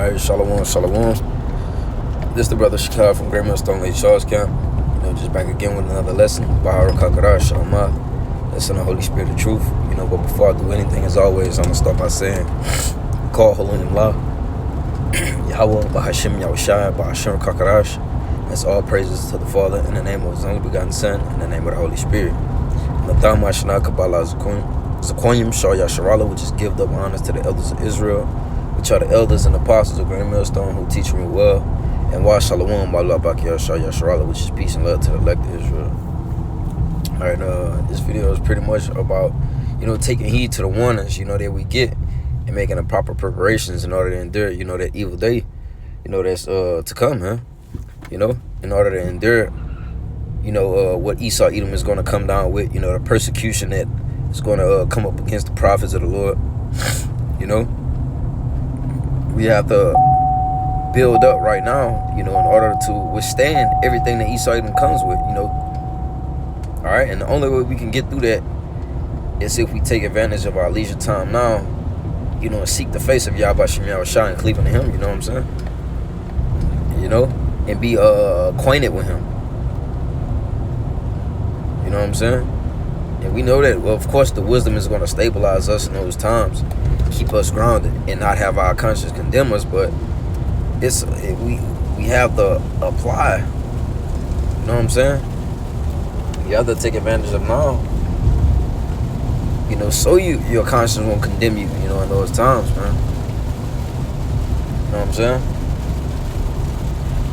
Alright, shalom, shalom. This is the brother Shakar from Great Millstone Lake Charles Camp. Just back again with another lesson. Bahara Kakara, Shalom. Listen to the Holy Spirit of truth. But before I do anything, as always, I'm gonna start by saying, call Halunim La. Yahweh, Bahashim Yahushai, Bahashim Kakarash. That's all praises to the Father in the name of His only begotten Son, in the name of the Holy Spirit. Natham Ashna Kabbalah Zakonim Shah Yasharala, which is give up honors to the elders of Israel, which are the elders and apostles of Great Millstone who teach me well. And Wa Shalom Bala Bakiyah Shah Yasharala, which is peace and love to the elect of Israel. Alright, this video is pretty much about, taking heed to the warnings, that we get, and making the proper preparations in order to endure, that evil day, that's to come, man. In order to endure, what Esau Edom is going to come down with, the persecution that is going to come up against the prophets of the Lord. We have to build up right now, in order to withstand everything that Esau Edom comes with, All right, and the only way we can get through that is if we take advantage of our leisure time now, and seek the face of Yahweh Shem Yahushai and cleave unto Him, you know what I'm saying? And be acquainted with Him. You know what I'm saying? And we know that, well, of course, the wisdom is going to stabilize us in those times, keep us grounded, and not have our conscience condemn us. But we have to apply. You know what I'm saying? You have to take advantage of now. So your conscience won't condemn you. In those times, man. You know what I'm saying?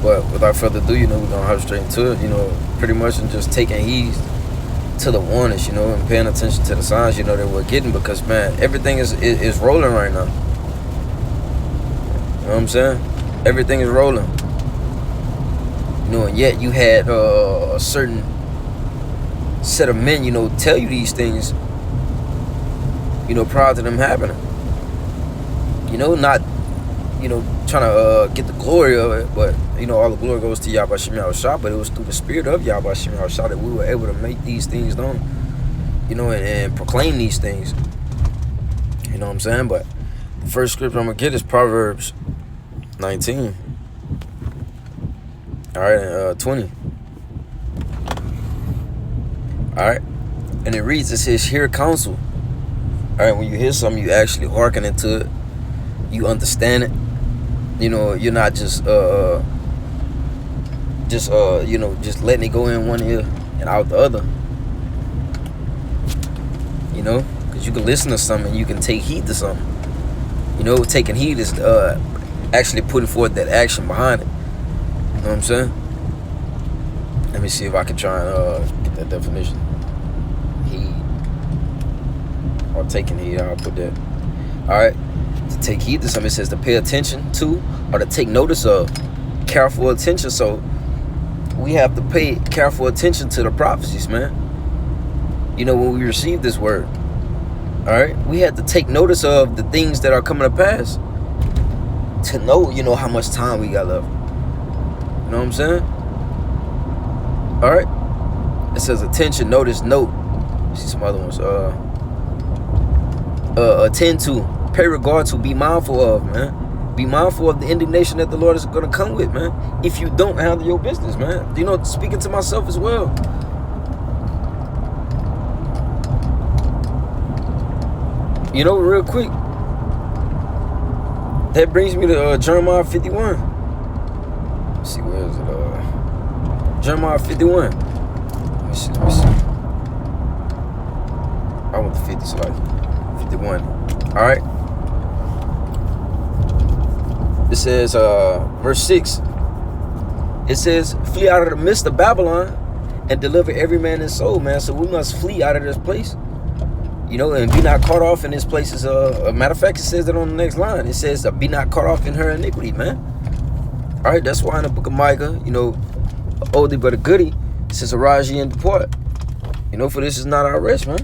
But without further ado, we're gonna hop straight into it. Pretty much, and just taking heed to the warnings, and paying attention to the signs, that we're getting, because, man, everything is rolling right now. You know what I'm saying? Everything is rolling. And yet you had a certain set of men, tell you these things, prior to them happening. Not, trying to get the glory of it, but, all the glory goes to Yahweh Shem Yahushai, but it was through the spirit of Yahweh Shem Yahushai that we were able to make these things known, and proclaim these things. You know what I'm saying? But the first scripture I'm going to get is Proverbs 19. All right, 20. All right. And it reads, it says, hear counsel. All right, when you hear something, you actually hearken into it. You understand it. You're not just letting it go in one ear and out the other. Because you can listen to something and you can take heed to something. Taking heed is actually putting forth that action behind it. You know what I'm saying? Let me see if I can try and get that definition. Heed. Or taking heed, I'll put that. Alright. To take heed to something, it says to pay attention to, or to take notice of. Careful attention. So we have to pay careful attention to the prophecies, man. When we receive this word. Alright? We have to take notice of the things that are coming to pass. To know, how much time we got left. You know what I'm saying? Alright? It says attention, notice, note. See some other ones. Attend to, pay regard to, be mindful of, man. Be mindful of the indignation that the Lord is going to come with, man. If you don't handle your business, man. Speaking to myself as well. Real quick. That brings me to Jeremiah 51. Let's see, where is it? Jeremiah 51. Let me see. I want the 50, so like 51. Alright. It says, verse 6. It says, flee out of the midst of Babylon and deliver every man his soul, man. So we must flee out of this place. And be not caught off in this place. Is a matter of fact, it says that on the next line. It says, be not caught off in her iniquity, man. All right, that's why in the book of Micah, oldie but a goodie, it says, arise ye and depart. For this is not our rest, man.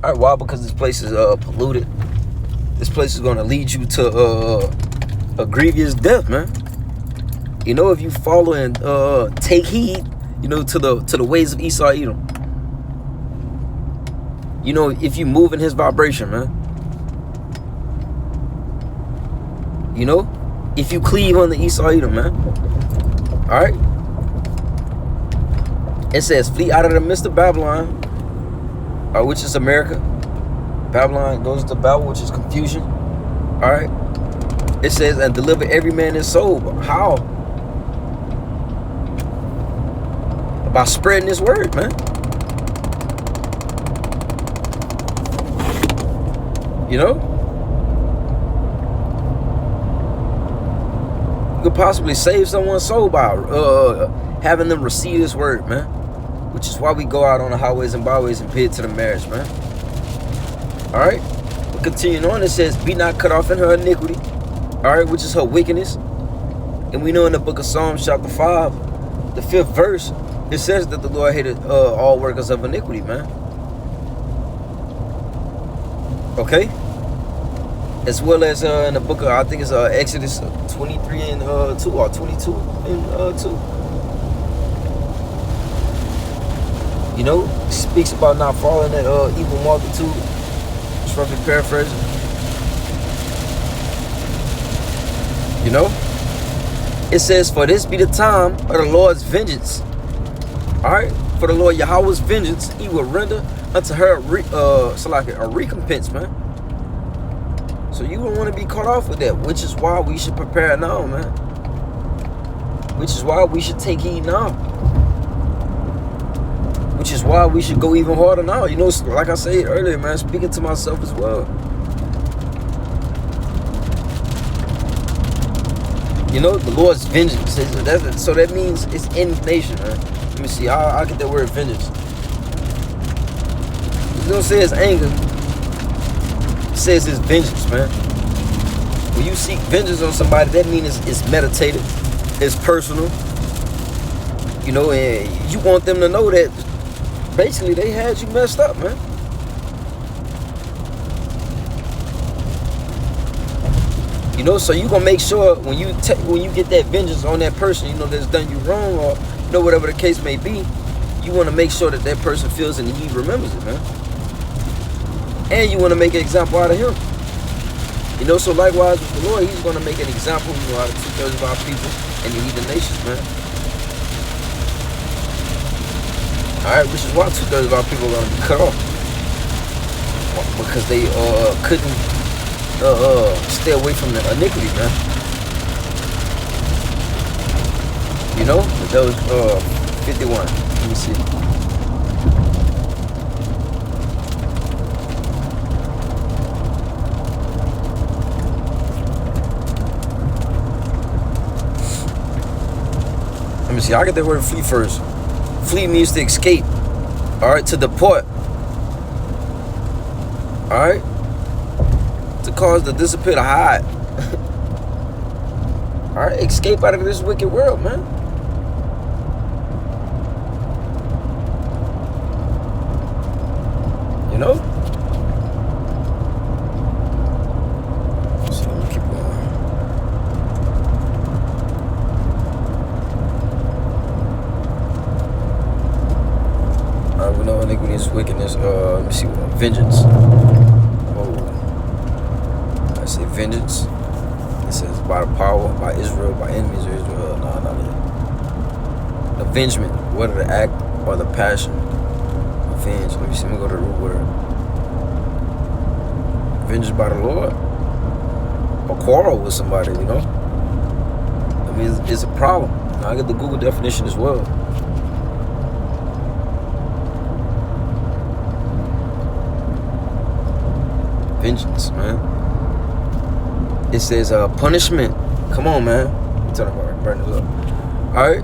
All right, why? Because this place is polluted. This place is going to lead you to a grievous death, man. If you follow and take heed, to the ways of Esau Edom. If you move in his vibration, man. You know, if you cleave on the Esau Edom, man. All right. It says, flee out of the midst of Babylon, which is America. Babylon goes to Babel, which is confusion. All right. It says, and deliver every man his soul. How? By spreading this word, man. You know? You could possibly save someone's soul by having them receive this word, man. Which is why we go out on the highways and byways and bid to the marriage, man. Alright? But continuing on, it says, be not cut off in her iniquity. Alright, which is her wickedness. And we know in the book of Psalms, chapter 5, the 5th verse, it says that the Lord hated all workers of iniquity, man. Okay? As well as in the book of, I think it's Exodus 23 and 2, or 22 and 2. You know, it speaks about not following that evil multitude. It's roughly paraphrasing. You know? It says, for this be the time of the Lord's vengeance. Alright? For the Lord Yahweh's vengeance, he will render unto her a recompense, man. So you don't want to be caught off with that, which is why we should prepare now, man. Which is why we should take heed now. Which is why we should go even harder now. You know, like I said earlier, man, speaking to myself as well. You know, the Lord's vengeance. So that means it's indignation, man. Let me see. I'll get that word vengeance. It don't say it's anger. It says it's vengeance, man. When you seek vengeance on somebody, that means it's meditative. It's personal. You know, and you want them to know that basically they had you messed up, man. You know, so you gonna make sure when you get that vengeance on that person, you know, that's done you wrong, or you know, whatever the case may be, you want to make sure that that person feels it and he remembers it, man. And you want to make an example out of him. You know, so likewise with the Lord, he's gonna make an example, you know, out of 2/3 of our people and the heathen nations, man. All right, which is why 2/3 of our people are gonna be cut off because they couldn't stay away from the iniquity, man. You know, that was 51. Let me see. Let me see. I'll get that word flee first. Flee means to escape. Alright, to depart. Alright? To cause, to disappear, to hide. Alright, escape out of this wicked world, man. You know? So let me keep going. Alright, we know iniquity is wickedness. Let me see what vengeance. I say vengeance. It says by the power, by Israel, by enemies of Israel. No, not it. Avengement, whether the act or the passion. Avenge. Let me see. Let me go to the root word. Vengeance by the Lord. Or quarrel with somebody, you know. I mean, it's a problem. Now, I get the Google definition as well. Vengeance, man. It says punishment. Come on, man. I'm talking about burn this up. Alright.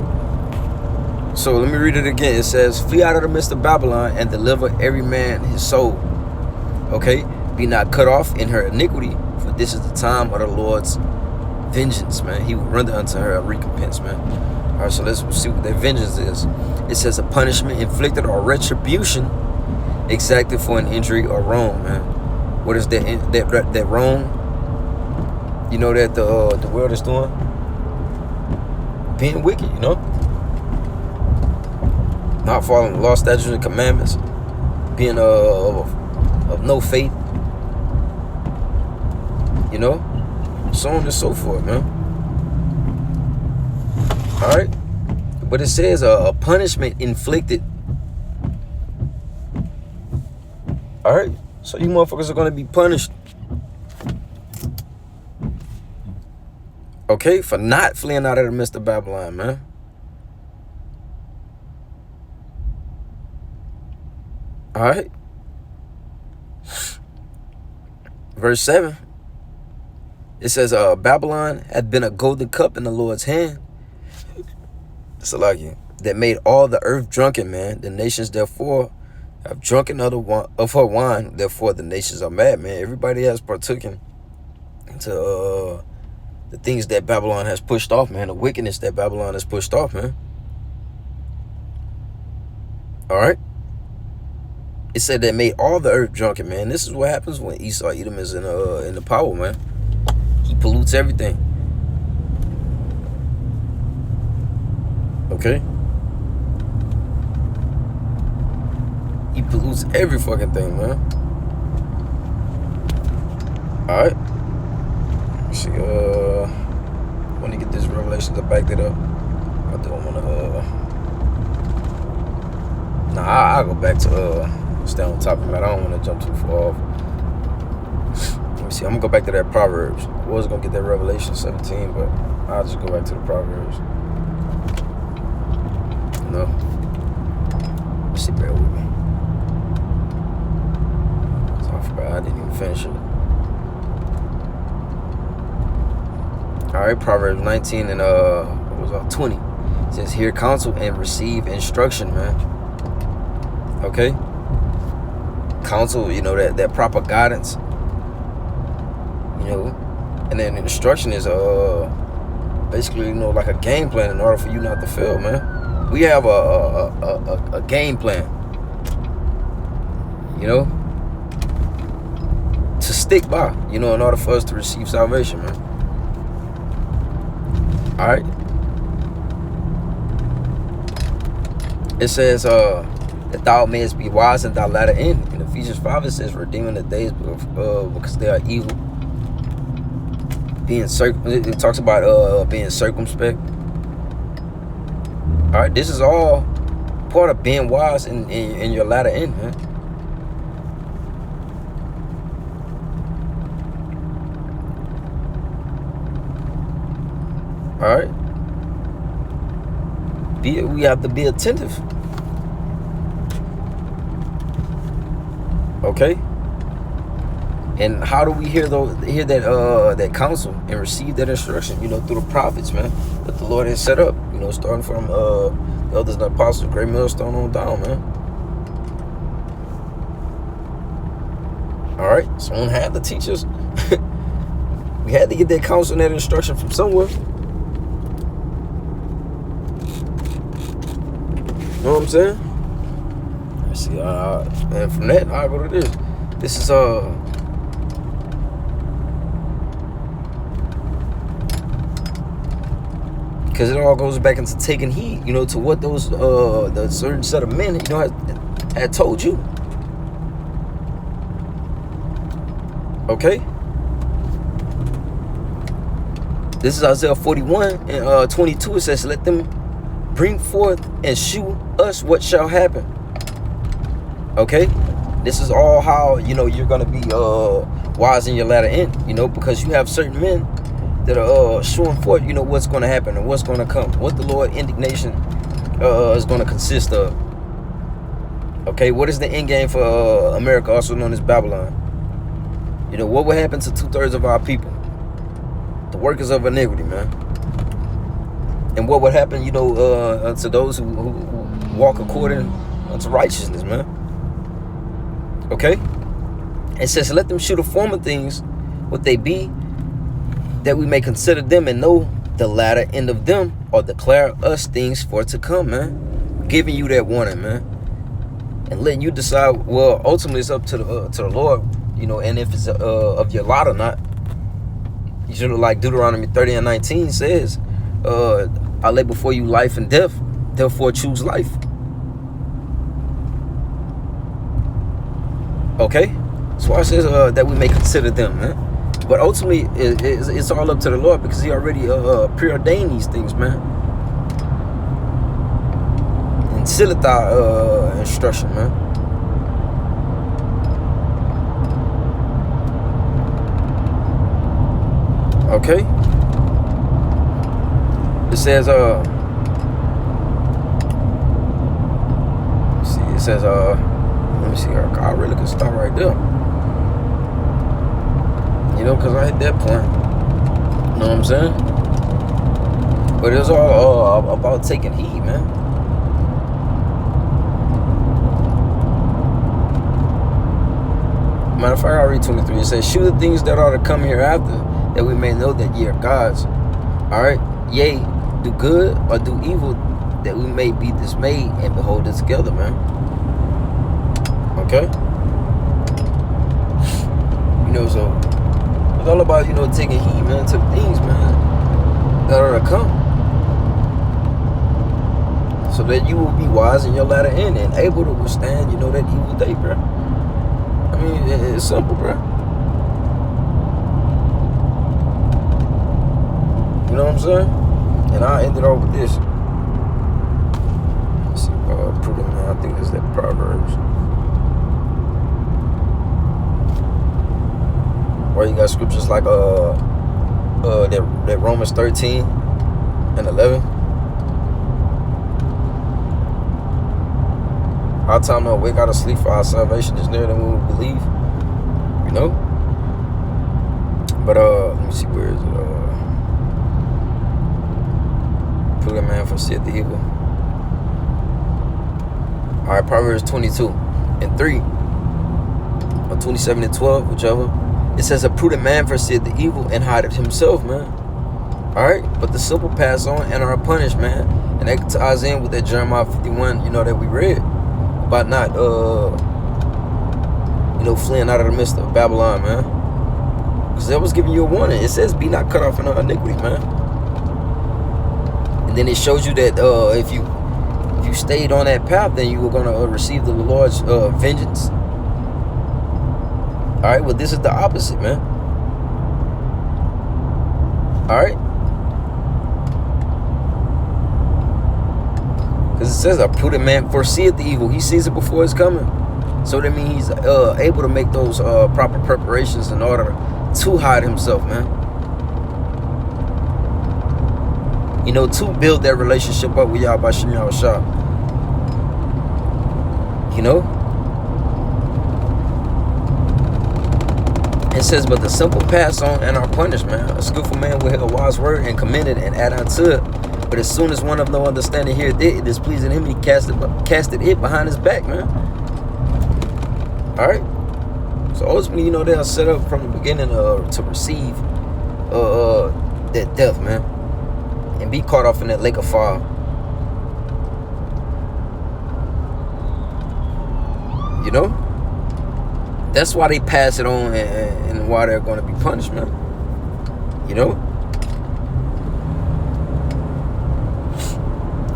So let me read it again. It says, flee out of the midst of Babylon and deliver every man his soul. Okay? Be not cut off in her iniquity, for this is the time of the Lord's vengeance, man. He will render unto her a recompense, man. Alright, so let's see what that vengeance is. It says a punishment inflicted or retribution exacted for an injury or wrong, man. What is that wrong? You know that the world is doing? Being wicked, you know? Not following the law, statutes, and commandments. Being of no faith. You know? so on and so forth, man. All right, but it says a punishment inflicted. All right, so you motherfuckers are gonna be punished, okay, for not fleeing out of the midst of Babylon, man. All right, verse 7. It says, Babylon had been a golden cup in the Lord's hand. So like you, that made all the earth drunken, man. The nations therefore have drunken of her wine. Therefore the nations are mad, man. Everybody has partaken into the things that Babylon has pushed off, man. The wickedness that Babylon has pushed off, man. All right. It said that made all the earth drunken, man. This is what happens when Esau Edom is in the power, man. He pollutes everything. Okay? He pollutes every fucking thing, man. Alright. Let's see, I want to get this revelation to back that up. I don't want to, I'll go back to, stay on top of it. I don't want to jump too far off. Let me see, I'm going to go back to that Proverbs. I was going to get that Revelation 17, but I'll just go back to the Proverbs. No. Let's see, bear with me. So I didn't even finish it. Alright, Proverbs 19 and 20. It says, hear counsel and receive instruction, man. Okay? Counsel, you know, that proper guidance. You know, and then instruction is basically, you know, like a game plan in order for you not to fail, man. We have a game plan, you know, to stick by, you know, in order for us to receive salvation, man. All right. It says that thou mayest be wise in thy latter end. In Ephesians 5, it says redeeming the days because they are evil. It talks about being circumspect. All right, this is all part of being wise in your latter end, man. All right, we have to be attentive. Okay. And how do we hear that counsel and receive that instruction? You know, through the prophets, man, that the Lord has set up. You know, starting from the elders and apostles, great millstone on down, man. All right, someone had to teach us. We had to get that counsel and that instruction from somewhere. You know what I'm saying? Let's see. And from that, I go to this. This is because it all goes back into taking heed, you know, to what those the certain set of men, you know, had told you. Okay. This is Isaiah 41 and 22. It says, "Let them bring forth and shew us what shall happen." Okay. This is all how, you know, you're gonna be wise in your latter end, you know, because you have certain men that are showing forth, you know, what's going to happen and what's going to come, what the Lord indignation is going to consist of. Okay, what is the end game for America, also known as Babylon? You know, what will happen to 2/3 of our people, the workers of iniquity, man? And what would happen, you know, to those who walk according unto righteousness, man? Okay, it says, "Let them shew the former things what they be, that we may consider them and know the latter end of them, or declare us things for to come," man. Giving you that warning, man, and letting you decide. Well, ultimately, it's up to the Lord, you know, and if it's of your lot or not. You should, like Deuteronomy 30 and 19 says, "I lay before you life and death, therefore choose life." Okay, so it says that we may consider them, man. But ultimately, it's all up to the Lord, because He already preordained these things, man. And sealeth our instruction, man. Okay. It says see, it says let me see, I really could stop right there. You know, because I hit that point. You know what I'm saying? But it's all about taking heed, man. Matter of fact, I'll read 23. It says, "Shew the things that are to come hereafter, that we may know that ye are gods. Alright, yea, do good or do evil, that we may be dismayed and behold it together," man. Okay? You know, so it's all about, you know, taking heed, man, to the things, man, that are to come, so that you will be wise in your latter end and able to withstand, you know, that evil day, bro. I mean, it's simple, bro. You know what I'm saying? And I ended off with this. Let's see, prudent man, I think it's that Proverbs. Or you got scriptures like that Romans 13 and 11. Our time to wake out of sleep, for our salvation is nearer than we would believe. You know? But let me see, where is it? Prudent man foreseeth the evil. Alright, Proverbs 22 and 3, or 27 and 12, whichever. It says, "A prudent man foreseeth the evil and hideth himself," man. Alright? But the simple pass on and are punished, man. And that ties in with that Jeremiah 51, you know, that we read. About not, you know, fleeing out of the midst of Babylon, man. Because that was giving you a warning. It says, "Be not cut off in iniquity," man. And then it shows you that if you stayed on that path, then you were going to receive the Lord's vengeance. All right, well, this is the opposite, man. All right. Because it says, "A prudent man foreseeth the evil." He sees it before it's coming. So that means he's able to make those proper preparations in order to hide himself, man. You know, to build that relationship up with Yahweh Shem Yahushua. You know? It says, "But the simple pass on and are punished," man. "A skillful man will hear a wise word and commend it and add unto it. But as soon as one of no understanding heareth it, it is pleasing him, he casted it behind his back," man. Alright? So ultimately, you know, they are set up from the beginning to receive that death, man. And be caught off in that lake of fire. You know? That's why they pass it on, and why they're going to be punished, man. You know?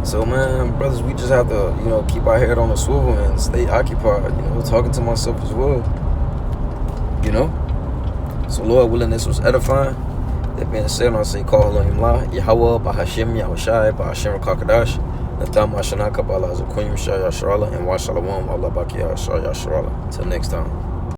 So, man, brothers, we just have to, you know, keep our head on the swivel and stay occupied. You know, talking to myself as well. You know? So, Lord willing, this was edifying. That being said, I say, call Elohim La, Yahweh, Bahashim, Yahushai, Bahashim, Kakadash, Natham, Ashanaka, Bala, Zakunyim, Shah, Yasharala, and Washalawam, Allah, Bakia, Shah, Yasharala. Till next time.